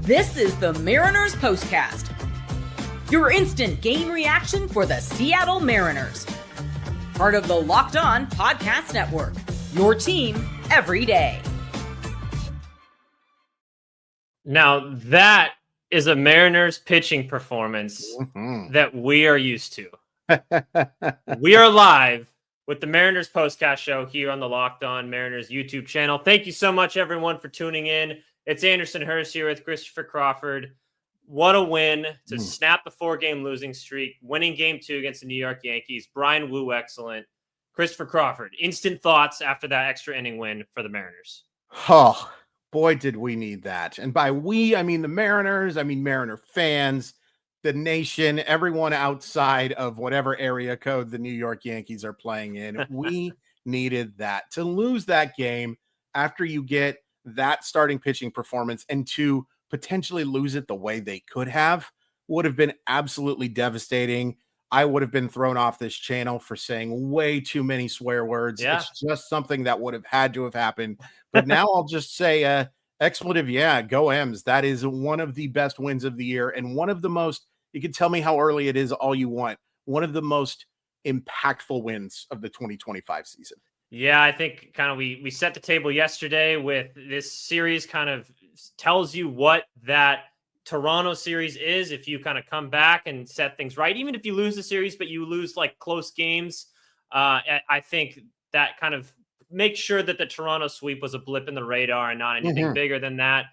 This is the Mariners POSTCAST, your instant game reaction for the Seattle Mariners. Part of the Locked On Podcast Network, your team every day. Now, that is a Mariners pitching performance that we are used to. We are live with the Mariners POSTCAST show here on the Locked On Mariners YouTube channel. Thank you so much, everyone, for tuning in. It's Anderson Hurst here with Christopher Crawford. What a win to snap the 4-game losing streak, winning Game 2 against the New York Yankees. Bryan Woo, excellent. Christopher Crawford, instant thoughts after that extra inning win for the Mariners. Oh, boy, did we need that. And by we, I mean the Mariners, I mean Mariner fans, the nation, everyone outside of whatever area code the New York Yankees are playing in. We needed that. To lose that game after you get that starting pitching performance and to potentially lose it the way they could have would have been absolutely devastating. I would have been thrown off this channel for saying way too many swear words. Yeah. It's just something that would have had to have happened. But now I'll just say expletive, yeah, go M's. That is one of the best wins of the year and one of the most, you can tell me how early it is all you want, one of the most impactful wins of the 2025 season. Yeah, I think kind of we set the table yesterday with this series kind of tells you what that Toronto series is if you kind of come back and set things right. Even if you lose the series, but you lose like close games, I think that kind of makes sure that the Toronto sweep was a blip in the radar and not anything bigger than that.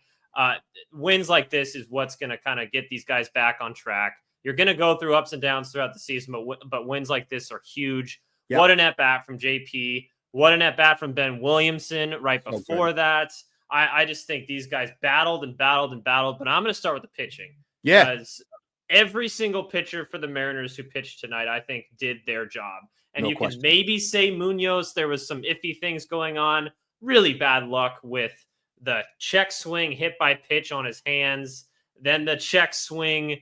Wins like this is what's going to kind of get these guys back on track. You're going to go through ups and downs throughout the season, but wins like this are huge. Yep. What an at-bat from JP. What an at-bat from Ben Williamson right before that. I just think these guys battled and battled and battled, but I'm going to start with the pitching. Yeah. Because every single pitcher for the Mariners who pitched tonight, I think, did their job. And No you question. can maybe say Munoz, there was some iffy things going on. Really bad luck with the check swing hit by pitch on his hands. Then the check swinging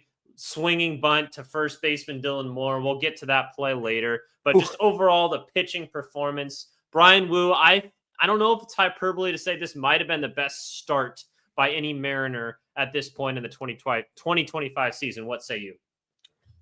bunt to first baseman Dylan Moore. We'll get to that play later. But just overall, the pitching performance. Bryan Woo, I don't know if it's hyperbole to say this might have been the best start by any Mariner at this point in the 2025 season. What say you?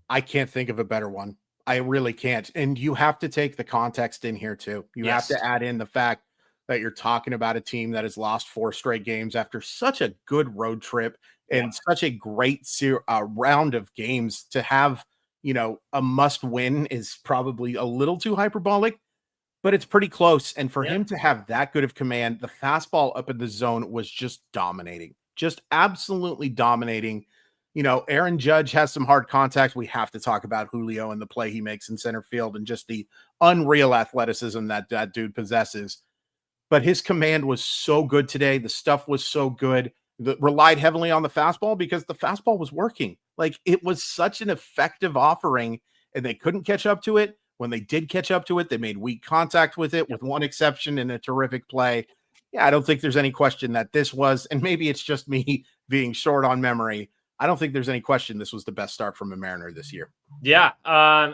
I can't think of a better one. I really can't. And you have to take the context in here too. You have to add in the fact that you're talking about a team that has lost 4 straight games after such a good road trip and such a great round of games. To have, a must win is probably a little too hyperbolic, but it's pretty close. And for him to have that good of command, the fastball up in the zone was just dominating, just absolutely dominating. Aaron Judge has some hard contact. We have to talk about Julio and the play he makes in center field and just the unreal athleticism that dude possesses. But his command was so good today. The stuff was so good. Relied heavily on the fastball because the fastball was working. Like, it was such an effective offering and they couldn't catch up to it. When they did catch up to it, they made weak contact with it, with one exception in a terrific play. Yeah, I don't think there's any question that this was, and maybe it's just me being short on memory, I don't think there's any question this was the best start from a Mariner this year. Yeah.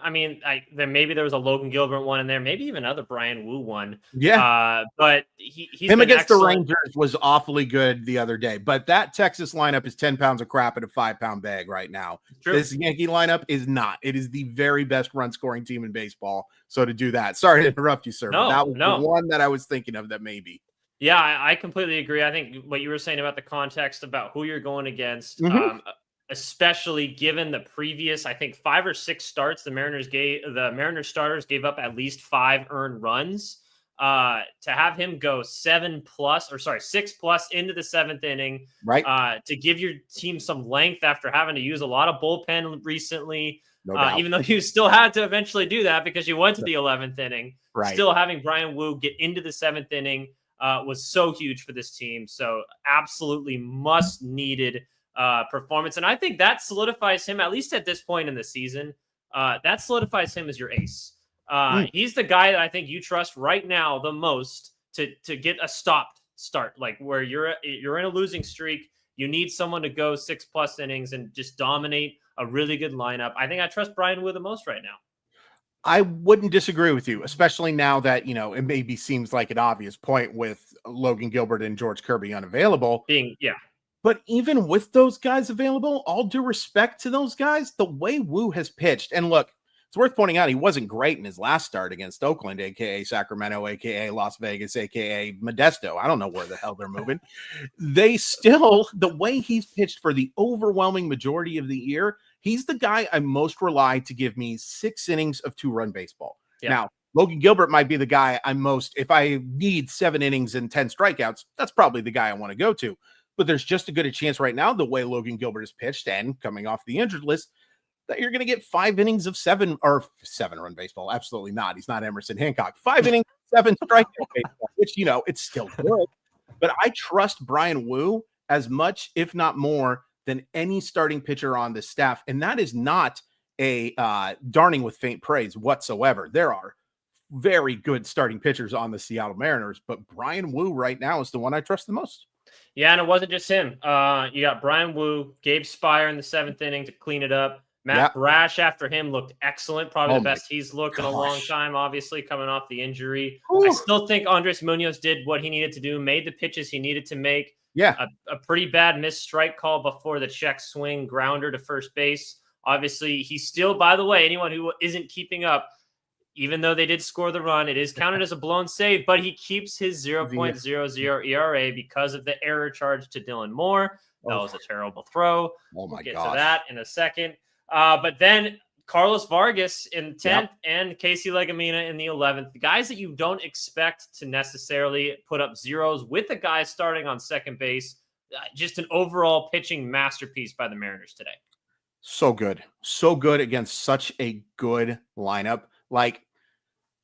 Maybe there was a Logan Gilbert one in there, maybe even another Bryan Woo one. Yeah. But he's him against excellent. The Rangers was awfully good the other day. But that Texas lineup is 10 pounds of crap in a 5-pound bag right now. True. This Yankee lineup is not. It is the very best run scoring team in baseball. So to do that, sorry to interrupt you, sir. But that was the one that I was thinking of that maybe. Yeah, I completely agree. I think what you were saying about the context about who you're going against, especially given the previous, I think 5 or 6 starts, the Mariners starters gave up at least 5 earned runs. To have him go 6+ into the 7th inning, right? To give your team some length after having to use a lot of bullpen recently, even though you still had to eventually do that because you went to the 11th inning. Right. Still having Bryan Woo get into the 7th inning was so huge for this team. So absolutely must needed performance. And I think that solidifies him, at least at this point in the season, that solidifies him as your ace. He's the guy that I think you trust right now the most to get a stopped start, like where you're in a losing streak. You need someone to go 6+ innings and just dominate a really good lineup. I think I trust Bryan Woo the most right now. I wouldn't disagree with you, especially now that, it maybe seems like an obvious point with Logan Gilbert and George Kirby unavailable. But even with those guys available, all due respect to those guys, the way Woo has pitched, and look, it's worth pointing out he wasn't great in his last start against Oakland, aka Sacramento, aka Las Vegas, aka Modesto. I don't know where the hell they're moving. They still, the way he's pitched for the overwhelming majority of the year, he's the guy I most rely to give me 6 innings of 2-run baseball. Yeah. Now, Logan Gilbert might be the guy I'm most, if I need 7 innings and 10 strikeouts, that's probably the guy I want to go to. But there's just a good a chance right now, the way Logan Gilbert is pitched and coming off the injured list, that you're going to get 5 innings of 7-run baseball. Absolutely not. He's not Emerson Hancock. 5 innings, 7 strikeout baseball, which, it's still good. But I trust Bryan Woo as much, if not more, than any starting pitcher on the staff. And that is not a darning with faint praise whatsoever. There are very good starting pitchers on the Seattle Mariners, but Bryan Woo right now is the one I trust the most. Yeah, and it wasn't just him. You got Bryan Woo, Gabe Spire in the 7th inning to clean it up. Matt Brash after him looked excellent, probably the best he's looked in a long time, obviously coming off the injury. Ooh. I still think Andres Munoz did what he needed to do, made the pitches he needed to make. Yeah. A pretty bad missed strike call before the check swing grounder to first base. Obviously, he's still, by the way, anyone who isn't keeping up, even though they did score the run, it is counted as a blown save, but he keeps his 0.00 ERA because of the error charge to Dylan Moore. That was a terrible throw. Oh, my God. We'll get to that in a second. But then Carlos Vargas in 10th and Casey Legumina in the 11th. The guys that you don't expect to necessarily put up zeros with the guys starting on second base. Just an overall pitching masterpiece by the Mariners today. So good. So good against such a good lineup. Like,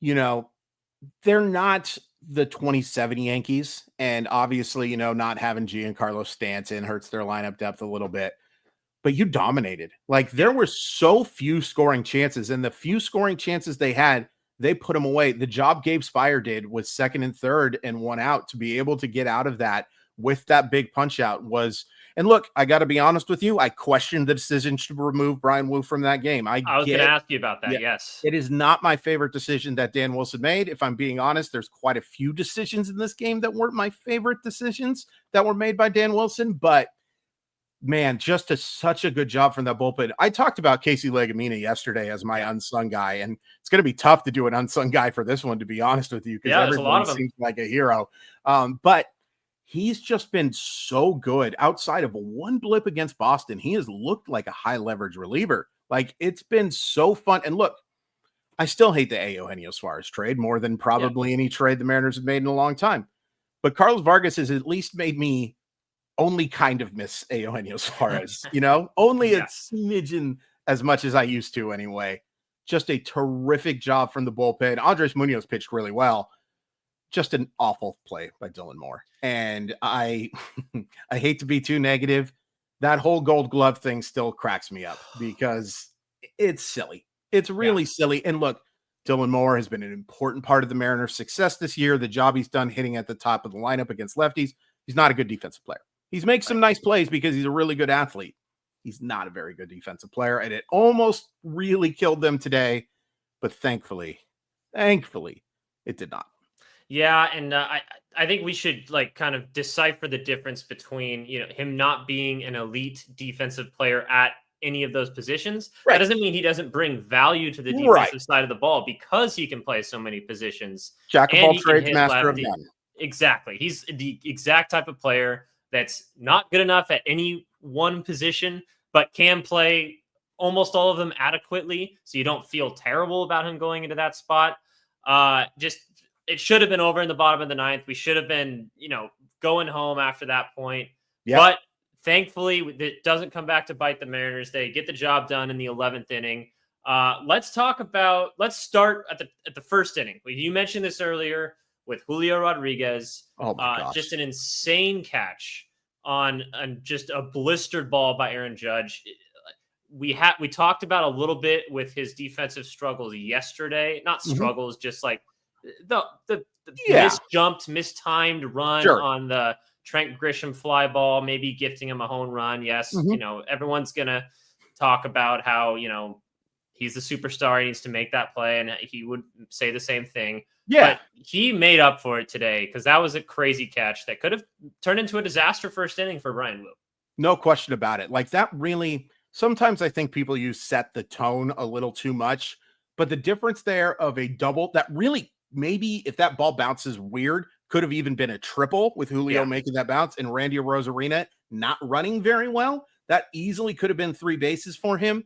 they're not the 2070 Yankees. And obviously, not having Giancarlo Stanton hurts their lineup depth a little bit. But you dominated. Like, there were so few scoring chances, and the few scoring chances they had, they put them away. The job Gabe Spire did with 2nd and 3rd and 1 out to be able to get out of that with that big punch out was, and look, I got to be honest with you. I questioned the decision to remove Bryan Woo from that game. I was going to ask you about that. Yeah, yes. It is not my favorite decision that Dan Wilson made. If I'm being honest, there's quite a few decisions in this game that weren't my favorite decisions that were made by Dan Wilson, but man, just such a good job from that bullpen. I talked about Casey Legumina yesterday as my unsung guy, and it's going to be tough to do an unsung guy for this one, to be honest with you, because everyone seems like a hero. But he's just been so good. Outside of one blip against Boston, he has looked like a high leverage reliever. Like, it's been so fun. And look, I still hate the Eugenio Suarez trade more than probably any trade the Mariners have made in a long time. But Carlos Vargas has at least made me only kind of miss Eugenio Suarez, only a smidgen as much as I used to anyway. Just a terrific job from the bullpen. Andres Munoz pitched really well. Just an awful play by Dylan Moore. And I hate to be too negative. That whole Gold Glove thing still cracks me up because it's silly. It's really silly. And look, Dylan Moore has been an important part of the Mariners' success this year. The job he's done hitting at the top of the lineup against lefties. He's not a good defensive player. He's makes some nice plays because he's a really good athlete. He's not a very good defensive player, and it almost really killed them today. But thankfully, it did not. Yeah, and I think we should kind of decipher the difference between him not being an elite defensive player at any of those positions. Right. That doesn't mean he doesn't bring value to the defensive side of the ball because he can play so many positions. Jack of all trades, master of none. Exactly. He's the exact type of player that's not good enough at any one position, but can play almost all of them adequately. So you don't feel terrible about him going into that spot. It should have been over in the bottom of the 9th. We should have been, going home after that point. Yep. But thankfully, it doesn't come back to bite the Mariners. They get the job done in the 11th inning. Let's start at the first inning. You mentioned this earlier with Julio Rodriguez. Oh my gosh. Just an insane catch on just a blistered ball by Aaron Judge. We talked about a little bit with his defensive struggles yesterday. Not struggles, just like the mistimed run on the Trent Grisham fly ball, maybe gifting him a home run. Yes, everyone's gonna talk about how he's the superstar. He needs to make that play, and he would say the same thing. Yeah, but he made up for it today because that was a crazy catch that could have turned into a disaster first inning for Bryan Woo. No question about it. Like that really, sometimes I think people use set the tone a little too much, but the difference there of a double that really maybe if that ball bounces weird, could have even been a triple with Julio Yeah. making that bounce and Randy Rosarina not running very well. That easily could have been 3 bases for him,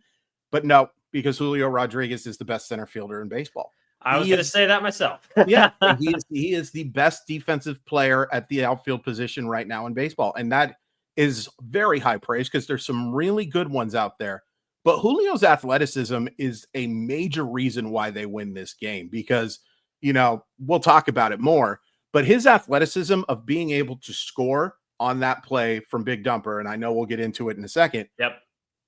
but no, because Julio Rodriguez is the best center fielder in baseball. I was He going to is, say that myself. yeah, and he is the best defensive player at the outfield position right now in baseball, and that is very high praise because there's some really good ones out there. But Julio's athleticism is a major reason why they win this game because, we'll talk about it more, but his athleticism of being able to score on that play from Big Dumper, and I know we'll get into it in a second. Yep.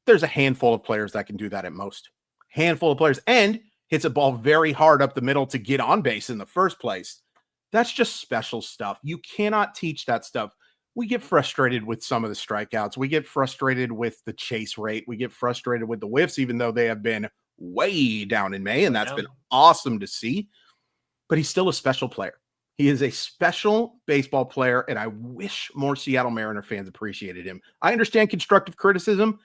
There's a handful of players that can do that at most. Handful of players, and hits a ball very hard up the middle to get on base in the first place. That's just special stuff. You cannot teach that stuff. We get frustrated with some of the strikeouts. We get frustrated with the chase rate. We get frustrated with the whiffs, even though they have been way down in May, and that's been awesome to see. But he's still a special player. He is a special baseball player, and I wish more Seattle Mariner fans appreciated him. I understand constructive criticism.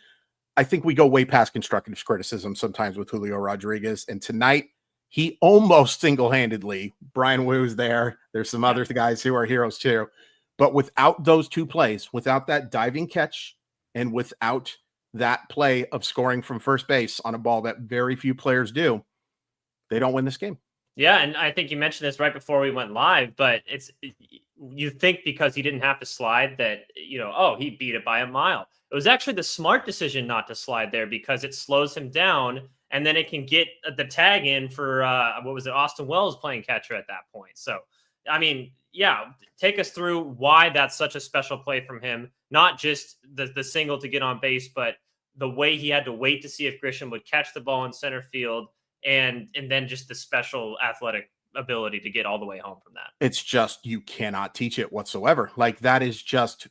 I think we go way past constructive criticism sometimes with Julio Rodriguez. And tonight, he almost single-handedly, Bryan Woo's there. There's some other guys who are heroes too. But without those two plays, without that diving catch, and without that play of scoring from first base on a ball that very few players do, they don't win this game. Yeah, and I think you mentioned this right before we went live, but you think because he didn't have to slide that, he beat it by a mile. It was actually the smart decision not to slide there because it slows him down, and then it can get the tag in for, Austin Wells playing catcher at that point. So, I mean, yeah, take us through why that's such a special play from him, not just the single to get on base, but the way he had to wait to see if Grisham would catch the ball in center field, and then just the special athletic ability to get all the way home from that. It's just, you cannot teach it whatsoever. Like that is just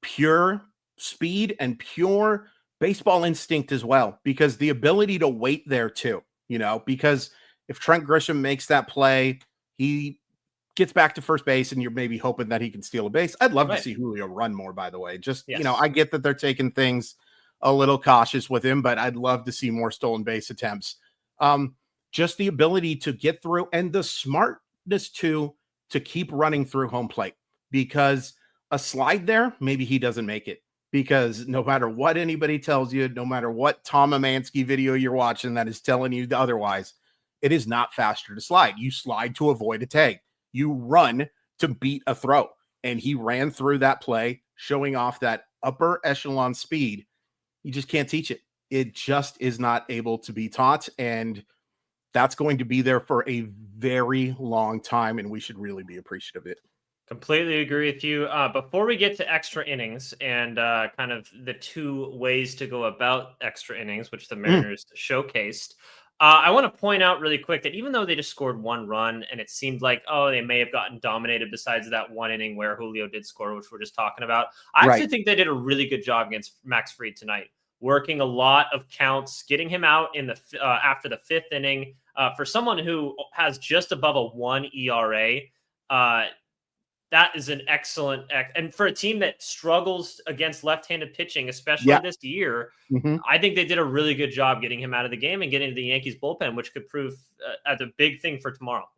pure speed and pure baseball instinct as well, because the ability to wait there too, because if Trent Grisham makes that play, he gets back to first base and you're maybe hoping that he can steal a base. I'd love to see Julio run more, by the way. Just, I get that they're taking things a little cautious with him, but I'd love to see more stolen base attempts. Just the ability to get through and the smartness to keep running through home plate, because a slide there, maybe he doesn't make it, because no matter what anybody tells you, no matter what Tom Amansky video you're watching that is telling you otherwise, it is not faster to slide. You slide to avoid a tag. You run to beat a throw. And he ran through that play, showing off that upper echelon speed. You just can't teach it. It just is not able to be taught, and that's going to be there for a very long time, and we should really be appreciative of it. Completely agree with you. Before we get to extra innings and kind of the two ways to go about extra innings, which the Mariners showcased, I want to point out really quick that even though they just scored one run and it seemed like, they may have gotten dominated besides that one inning where Julio did score, which we're just talking about, I actually think they did a really good job against Max Fried tonight, working a lot of counts, getting him out in the after the fifth inning. For someone who has just above a 1 ERA, that is an excellent, and for a team that struggles against left-handed pitching, especially this year, I think they did a really good job getting him out of the game and getting to the Yankees bullpen, which could prove as a big thing for tomorrow.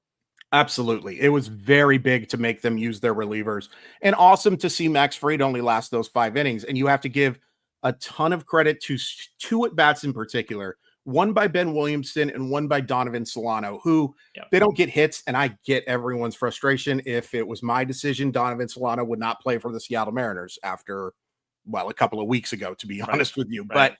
Absolutely. It was very big to make them use their relievers, and awesome to see Max Fried only last those 5 innings. And you have to give a ton of credit to 2 at-bats in particular, one by Ben Williamson and one by Donovan Solano, who they don't get hits. And I get everyone's frustration. If it was my decision, Donovan Solano would not play for the Seattle Mariners after, a couple of weeks ago, to be honest with you. But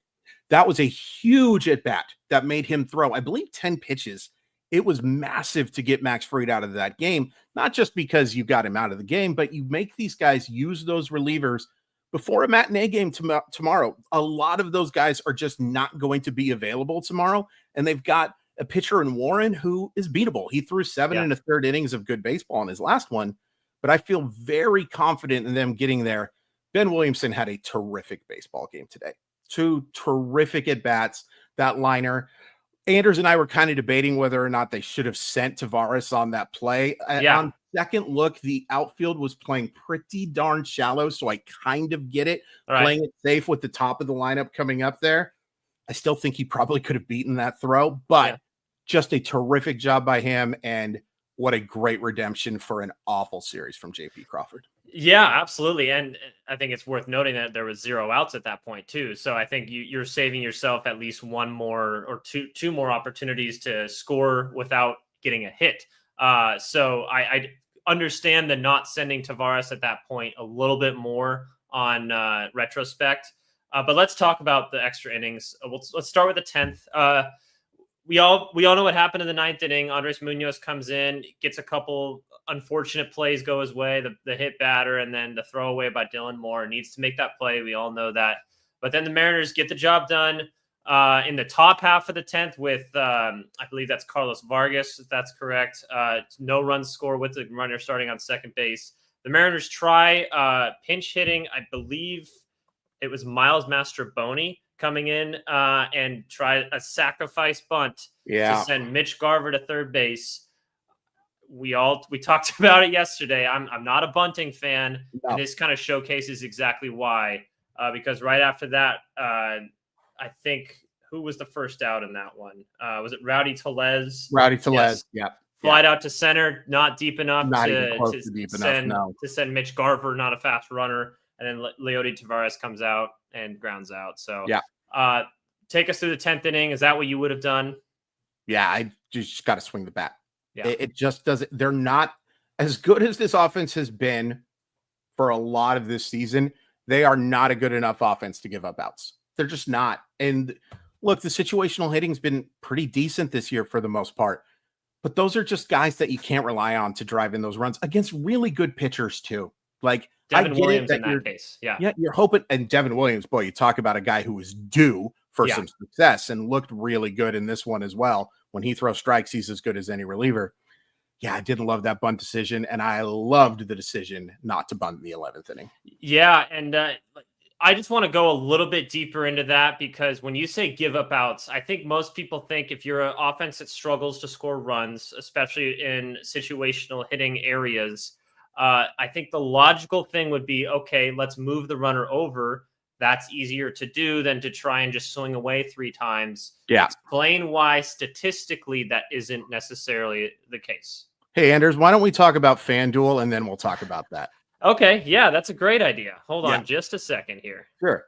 that was a huge at-bat that made him throw, I believe, 10 pitches. It was massive to get Max Fried out of that game, not just because you got him out of the game, but you make these guys use those relievers before a matinee game tomorrow. A lot of those guys are just not going to be available tomorrow. And they've got a pitcher in Warren who is beatable. He threw 7 and a third innings of good baseball in his last one, but I feel very confident in them getting there. Ben Williamson had a terrific baseball game today. 2 terrific at-bats, that liner. Anders and I were kind of debating whether or not they should have sent Tavares on that play. On second look, the outfield was playing pretty darn shallow, so I kind of get it. Playing it safe with the top of the lineup coming up there. I still think he probably could have beaten that throw, but just a terrific job by him, and what a great redemption for an awful series from JP Crawford. Yeah, absolutely. And I think it's worth noting that there was 0 outs at that point too. So I think you're saving yourself at least one more or two more opportunities to score without getting a hit. So I understand the not sending Tavares at that point a little bit more on retrospect. But let's talk about the extra innings. Let's start with the 10th. We all know what happened in the 9th inning. Andres Munoz comes in, gets a couple unfortunate plays go his way, the hit batter, and then the throwaway by Dylan Moore. Needs to make that play. We all know that. But then the Mariners get the job done in the top half of the 10th with, I believe that's Carlos Vargas, if that's correct. No run score with the runner starting on second base. The Mariners try pinch hitting, I believe it was Miles Mastrobuoni coming in and try a sacrifice bunt to send Mitch Garver to third base. We talked about it yesterday. I'm not a Bunting fan, and this kind of showcases exactly why. Because right after that, I think who was the first out in that one? Was it Rowdy Tellez? Rowdy Tellez, Flied out to center, not deep enough to send Mitch Garver, not a fast runner, and then Leody Tavares comes out and grounds out. So take us through the 10th inning. Is that what you would have done? Yeah, I just got to swing the bat. Yeah. It just doesn't. They're not as good as this offense has been for a lot of this season. They are not a good enough offense to give up outs. They're just not. And look, the situational hitting's been pretty decent this year for the most part. But those are just guys that you can't rely on to drive in those runs against really good pitchers too. Like Devin Williams in that case. Yeah, you're hoping. And Devin Williams, boy, you talk about a guy who was due for some success and looked really good in this one as well. When he throws strikes, he's as good as any reliever. Yeah, I didn't love that bunt decision, and I loved the decision not to bunt in the 11th inning. Yeah, and I just want to go a little bit deeper into that because when you say give up outs, I think most people think if you're an offense that struggles to score runs, especially in situational hitting areas, I think the logical thing would be, okay, let's move the runner over. That's easier to do than to try and just swing away 3 times. Yeah. Explain why statistically that isn't necessarily the case. Hey, Anders, why don't we talk about FanDuel and then we'll talk about that. Okay. Yeah, that's a great idea. Hold on just a second here. Sure.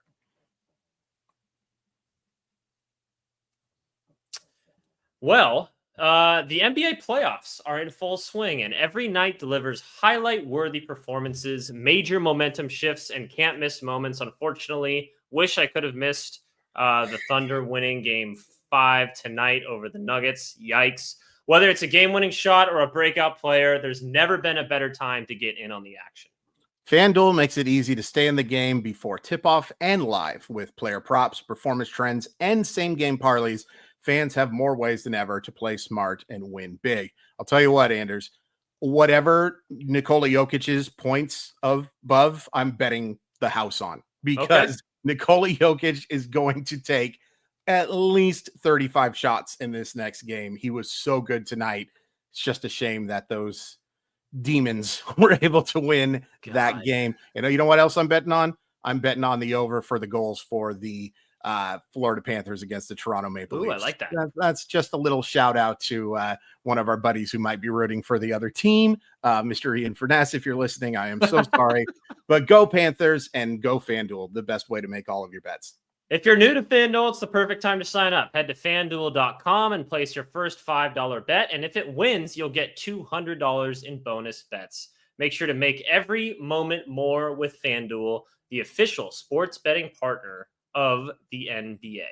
Well, the NBA playoffs are in full swing, and every night delivers highlight-worthy performances, major momentum shifts, and can't-miss moments. Unfortunately, wish I could have missed the Thunder winning Game 5 tonight over the Nuggets. Yikes. Whether it's a game-winning shot or a breakout player, there's never been a better time to get in on the action. FanDuel makes it easy to stay in the game before tip-off and live with player props, performance trends, and same-game parlays. Fans have more ways than ever to play smart and win big. I'll tell you what, Anders, whatever Nikola Jokic's points above, I'm betting the house on because Nikola Jokic is going to take at least 35 shots in this next game. He was so good tonight. It's just a shame that those demons were able to win that game. You know what else I'm betting on? I'm betting on the over for the goals for the Florida Panthers against the Toronto Maple Leafs. I like that. That's just a little shout out to one of our buddies who might be rooting for the other team, Mr. Ian Furness. If you're listening, I am so sorry, but go Panthers and go FanDuel, the best way to make all of your bets. If you're new to FanDuel, it's the perfect time to sign up. Head to FanDuel.com and place your first $5 bet, and if it wins, you'll get $200 in bonus bets. Make sure to make every moment more with FanDuel, the official sports betting partner of the NBA.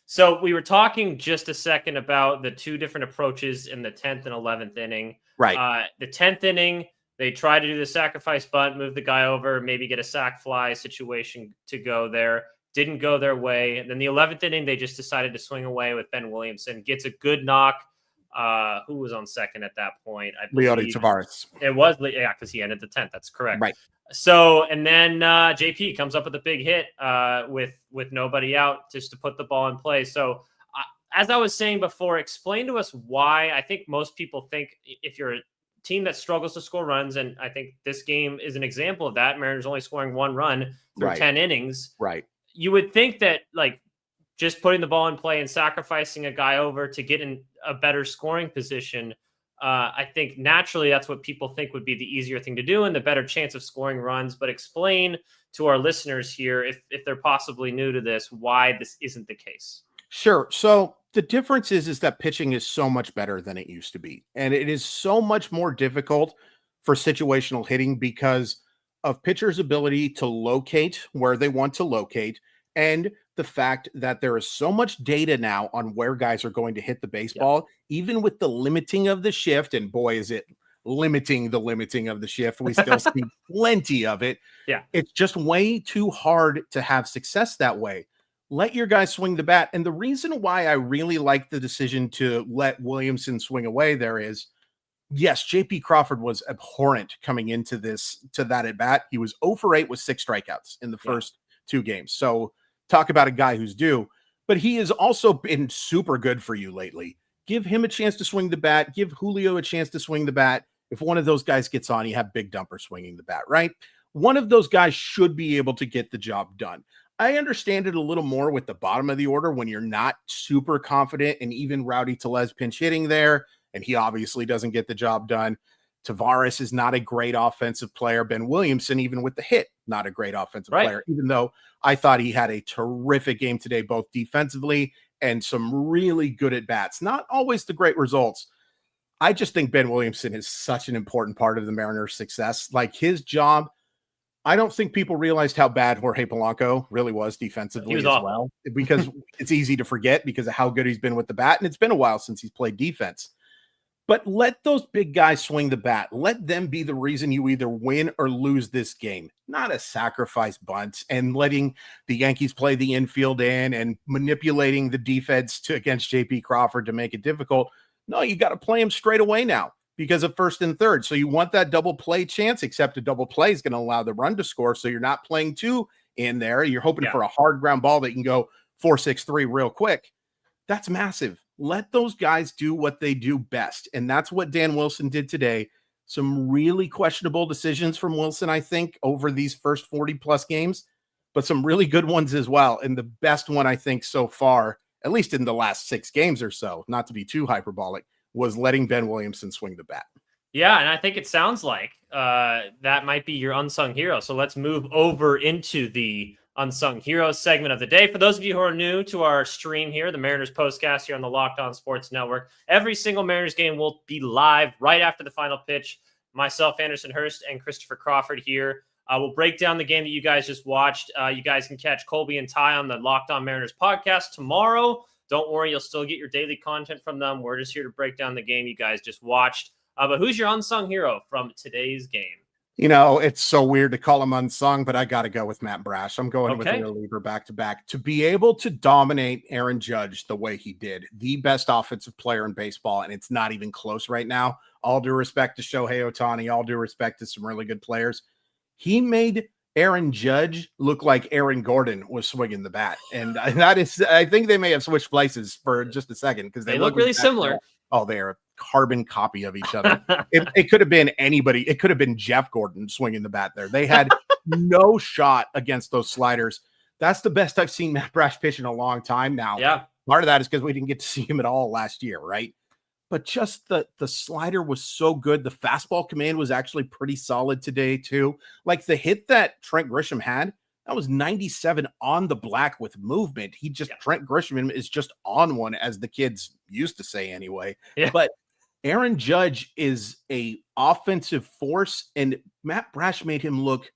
So we were talking just a second about the 2 different approaches in the 10th and 11th inning. Right. The 10th inning, they try to do the sacrifice bunt, move the guy over, maybe get a sac fly situation to go there. Didn't go their way. And then the 11th inning, they just decided to swing away with Ben Williamson. Gets a good knock. Who was on second at that point? I believe Leody Tavares. It was, because he ended the 10th. That's correct. Right. So, and then JP comes up with a big hit with nobody out just to put the ball in play. So, as I was saying before, explain to us why. I think most people think if you're team that struggles to score runs, and I think this game is an example of that. Mariners only scoring 1 run through 10 innings. Right. You would think that like just putting the ball in play and sacrificing a guy over to get in a better scoring position, I think naturally that's what people think would be the easier thing to do and the better chance of scoring runs. But explain to our listeners here, if they're possibly new to this, why this isn't the case. Sure. So the difference is that pitching is so much better than it used to be. And it is so much more difficult for situational hitting because of pitchers' ability to locate where they want to locate, and the fact that there is so much data now on where guys are going to hit the baseball, even with the limiting of the shift. And boy, is it limiting of the shift. We still see plenty of it. Yeah. It's just way too hard to have success that way. Let your guys swing the bat. And the reason why I really like the decision to let Williamson swing away there is, yes, JP Crawford was abhorrent coming into that at bat. He was 0 for 8 with 6 strikeouts in the first 2 games. So talk about a guy who's due, but he has also been super good for you lately. Give him a chance to swing the bat. Give Julio a chance to swing the bat. If one of those guys gets on, you have Big Dumper swinging the bat, right? One of those guys should be able to get the job done. I understand it a little more with the bottom of the order when you're not super confident, and even Rowdy Tellez pinch hitting there, and he obviously doesn't get the job done. Tavares is not a great offensive player. Ben Williamson, even with the hit, not a great offensive player, even though I thought he had a terrific game today, both defensively and some really good at bats. Not always the great results. I just think Ben Williamson is such an important part of the Mariners' success. Like his job, I don't think people realized how bad Jorge Polanco really was defensively as well, because it's easy to forget because of how good he's been with the bat. And it's been a while since he's played defense. But let those big guys swing the bat. Let them be the reason you either win or lose this game, not a sacrifice bunt and letting the Yankees play the infield in and manipulating the defense against JP Crawford to make it difficult. No, you got to play him straight away now because of first and third. So you want that double play chance, except a double play is going to allow the run to score. So you're not playing 2 in there. You're hoping for a hard ground ball that can go 4-6-3 real quick. That's massive. Let those guys do what they do best. And that's what Dan Wilson did today. Some really questionable decisions from Wilson, I think, over these first 40 plus games, but some really good ones as well. And the best one, I think, so far, at least in the last 6 games or so, not to be too hyperbolic, was letting Ben Williamson swing the bat. Yeah, and I think it sounds like that might be your unsung hero. So let's move over into the Unsung Heroes segment of the day. For those of you who are new to our stream here, the Mariners Postcast here on the Locked On Sports Network, every single Mariners game will be live right after the final pitch. Myself, Anderson Hurst, and Christopher Crawford here. We'll break down the game that you guys just watched. You guys can catch Colby and Ty on the Locked On Mariners podcast tomorrow. Don't worry, you'll still get your daily content from them. We're just here to break down the game you guys just watched. But who's your unsung hero from today's game? You know, it's so weird to call him unsung, but I got to go with Matt Brash. I'm going with a reliever back-to-back. To be able to dominate Aaron Judge the way he did, the best offensive player in baseball, and it's not even close right now. All due respect to Shohei Ohtani, all due respect to some really good players. He made Aaron Judge look like Aaron Gordon was swinging the bat. And that is, I think they may have switched places for just a second because they look really similar. Oh, they are a carbon copy of each other. It could have been anybody. It could have been Jeff Gordon swinging the bat there. They had no shot against those sliders. That's the best I've seen Matt Brash pitch in a long time now. Yeah. Part of that is because we didn't get to see him at all last year, right? But just the slider was so good. The fastball command was actually pretty solid today too. Like the hit that Trent Grisham had, that was 97 on the black with movement. Trent Grisham is just on one, as the kids used to say anyway. Yeah. But Aaron Judge is a offensive force, and Matt Brash made him look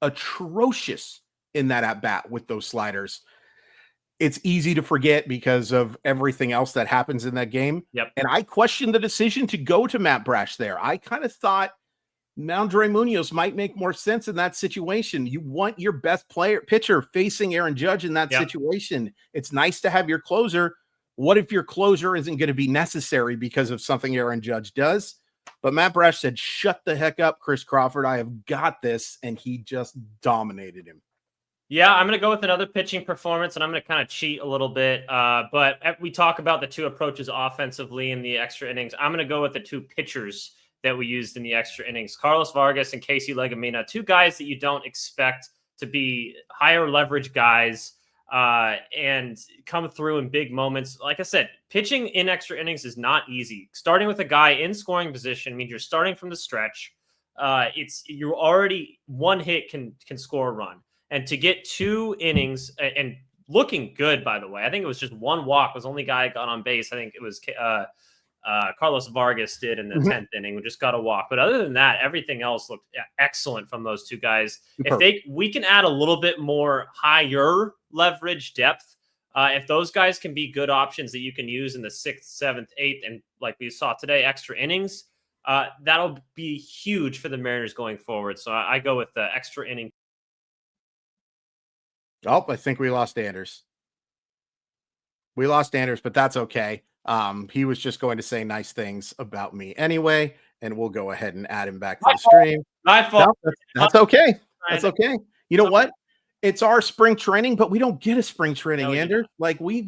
atrocious in that at bat with those sliders. It's easy to forget because of everything else that happens in that game. Yep. And I questioned the decision to go to Matt Brash there. I kind of thought Andre Munoz might make more sense in that situation. You want your best pitcher facing Aaron Judge in that situation. It's nice to have your closer. What if your closer isn't going to be necessary because of something Aaron Judge does? But Matt Brash said, shut the heck up, Chris Crawford. I have got this. And he just dominated him. Yeah, I'm going to go with another pitching performance, and I'm going to kind of cheat a little bit. But we talk about the 2 approaches offensively in the extra innings. I'm going to go with the 2 pitchers that we used in the extra innings. Carlos Vargas and Casey Legumina, two guys that you don't expect to be higher leverage guys and come through in big moments. Like I said, pitching in extra innings is not easy. Starting with a guy in scoring position means you're starting from the stretch. You're already one hit can score a run, and to get 2 innings and looking good, by the way. I think it was just 1 walk was the only guy got on base. I think it was Carlos Vargas did in the 10th inning. We just got a walk. But other than that, everything else looked excellent from those 2 guys. We can add a little bit more higher leverage depth. If those guys can be good options that you can use in the 6th, 7th, 8th, and like we saw today, extra innings, that'll be huge for the Mariners going forward. So I go with the extra inning. Oh, I think we lost Anders. But that's okay. He was just going to say nice things about me anyway, and we'll go ahead and add him back to the stream. My fault. No, that's okay. That's okay. You know what? It's our spring training, but we don't get a spring training, Anders. Like we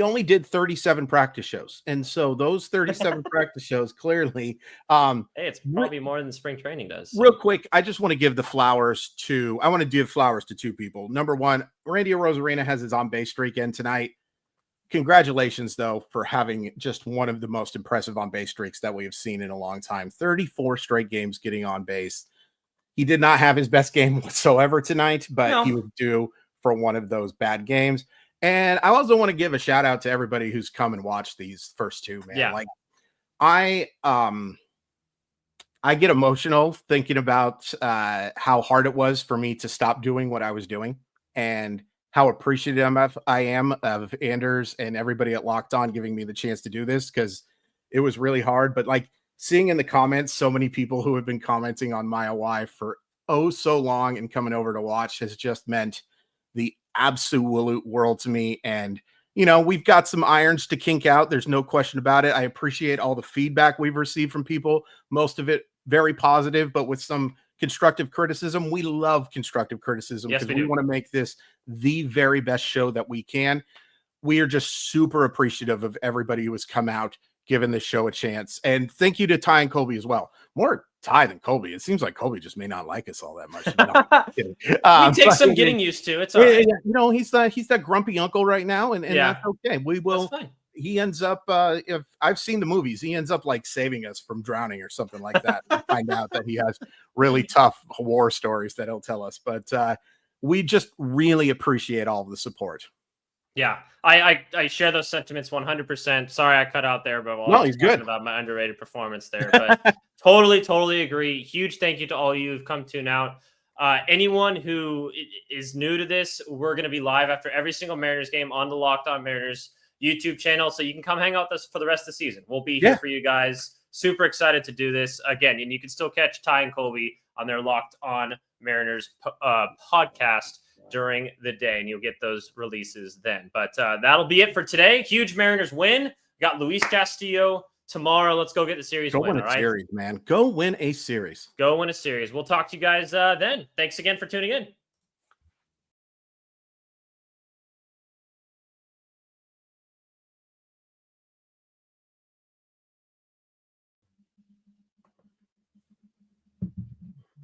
only did 37 practice shows, and so those 37 practice shows clearly. Hey, it's probably more than spring training does. So. Real quick, I just want to give flowers to 2 people. Number 1, Randy Arozarena has his on base streak in tonight. Congratulations, though, for having just one of the most impressive on-base streaks that we have seen in a long time. 34 straight games getting on base. He did not have his best game whatsoever tonight, but he was due for one of those bad games. And I also want to give a shout out to everybody who's come and watched these first 2, man. Yeah. Like I get emotional thinking about how hard it was for me to stop doing what I was doing, and how appreciative I am of Anders and everybody at Locked On giving me the chance to do this, because it was really hard. But like seeing in the comments so many people who have been commenting on Mile Y for so long and coming over to watch has just meant the absolute world to me. And, you know, we've got some irons to kink out. There's no question about it. I appreciate all the feedback we've received from people. Most of it very positive, but with some constructive criticism. We love constructive criticism because we want to make this the very best show that we can. We are just super appreciative of everybody who has come out, given this show a chance. And thank you to Ty and Colby as well. More Ty than Colby. It seems like Colby just may not like us all that much. It takes some getting used to. It's all right. You know, he's that grumpy uncle right now, and that's okay. We will. That's fine. He ends up, if I've seen the movies, he ends up like saving us from drowning or something like that. We find out that he has really tough war stories that he'll tell us. But we just really appreciate all of the support. Yeah, I share those sentiments 100%. Sorry I cut out there, but no, he's good about my underrated performance there. But totally agree. Huge thank you to all you who've come tune out. Anyone who is new to this, we're going to be live after every single Mariners game on the Locked On Mariners YouTube channel, so you can come hang out with us for the rest of the season. We'll be here for you guys. Super excited to do this again, and you can still catch Ty and Colby on their Locked On Mariners podcast during the day, and you'll get those releases then. But that'll be it for today. Huge Mariners win. We got Luis Castillo tomorrow. Let's go get the series win. Go win a series, man. Go win a series. Go win a series. We'll talk to you guys then. Thanks again for tuning in.